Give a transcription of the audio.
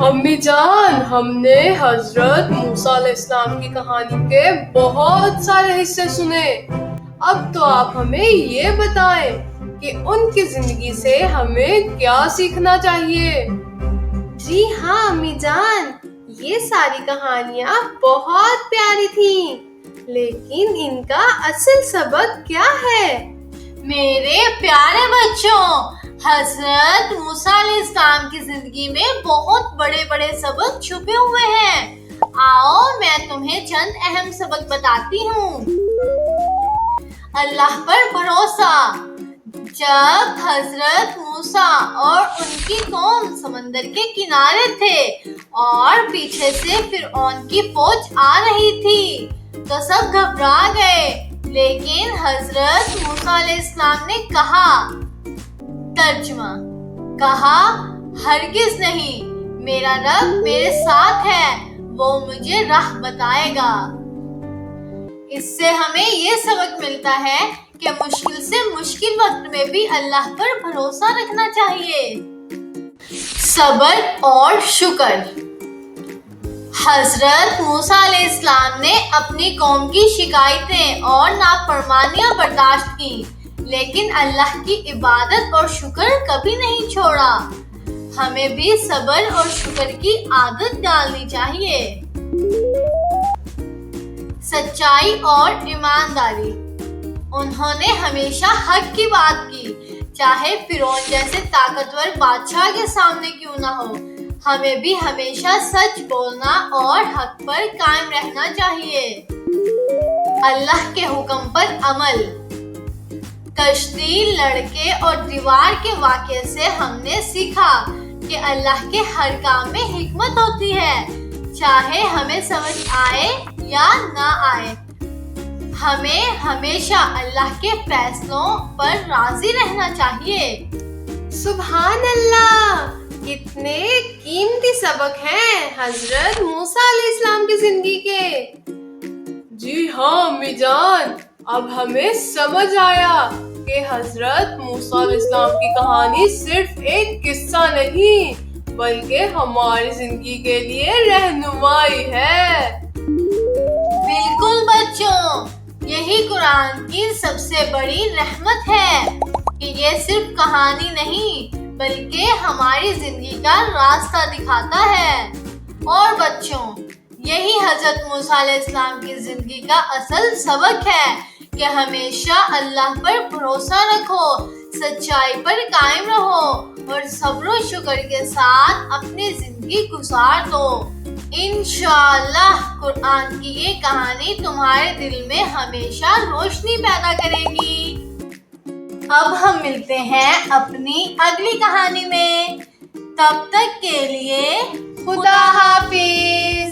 امی جان، ہم نے حضرت موسیٰ علیہ السلام کی کہانی کے بہت سارے حصے سنے۔ اب تو آپ ہمیں یہ بتائیں کہ ان کی زندگی سے ہمیں کیا سیکھنا چاہیے۔ جی ہاں امی جان، یہ ساری کہانیاں بہت پیاری تھیں، لیکن ان کا اصل سبق کیا ہے؟ میرے پیارے بچوں، حضرت موسیٰ علیہ السلام کی زندگی میں بہت بڑے بڑے سبق چھپے ہوئے ہیں۔ آؤ میں تمہیں چند اہم سبق بتاتی ہوں۔ اللہ پر بھروسہ۔ جب حضرت موسیٰ اور ان کی قوم سمندر کے کنارے تھے اور پیچھے سے فرعون کی فوج آ رہی تھی تو سب گھبرا گئے، لیکن حضرت موسیٰ علیہ السلام نے کہا، ترجمہ کہا، ہرگز نہیں، میرا رب میرے ساتھ ہے، وہ مجھے راہ بتائے گا۔ اس سے ہمیں یہ سبق ملتا ہے کہ مشکل سے مشکل وقت میں بھی اللہ پر بھروسہ رکھنا چاہیے۔ صبر اور شکر۔ حضرت موسیٰ علیہ السلام نے اپنی قوم کی شکایتیں اور نافرمانیاں برداشت کی، لیکن اللہ کی عبادت اور شکر کبھی نہیں چھوڑا۔ ہمیں بھی صبر اور شکر کی عادت ڈالنی چاہیے۔ سچائی اور ایمانداری۔ انہوں نے ہمیشہ حق کی بات کی، چاہے فرعون جیسے طاقتور بادشاہ کے سامنے کیوں نہ ہو۔ ہمیں بھی ہمیشہ سچ بولنا اور حق پر قائم رہنا چاہیے۔ اللہ کے حکم پر عمل۔ کشتی، لڑکے اور دیوار کے واقعے سے ہم نے سیکھا کہ اللہ کے ہر کام میں حکمت ہوتی ہے، چاہے ہمیں سمجھ آئے یا نہ آئے۔ ہمیں ہمیشہ اللہ کے فیصلوں پر راضی رہنا چاہیے۔ سبحان اللہ، کتنے قیمتی سبق ہیں حضرت موسیٰ علیہ السلام کی زندگی کے۔ جی ہاں امی جان، اب ہمیں سمجھ آیا کہ حضرت موسیٰ علیہ السلام کی کہانی صرف ایک قصہ نہیں بلکہ ہماری زندگی کے لیے رہنمائی ہے۔ بالکل بچوں، یہی قرآن کی سب سے بڑی رحمت ہے کہ یہ صرف کہانی نہیں بلکہ ہماری زندگی کا راستہ دکھاتا ہے۔ اور بچوں، یہی حضرت موسیٰ علیہ السلام کی زندگی کا اصل سبق ہے کہ ہمیشہ اللہ پر بھروسہ رکھو، سچائی پر قائم رہو اور صبر و شکر کے ساتھ اپنی زندگی گزار دو۔ انشاءاللہ قرآن کی یہ کہانی تمہارے دل میں ہمیشہ روشنی پیدا کرے گی۔ اب ہم ملتے ہیں اپنی اگلی کہانی میں، تب تک کے لیے خدا حافظ۔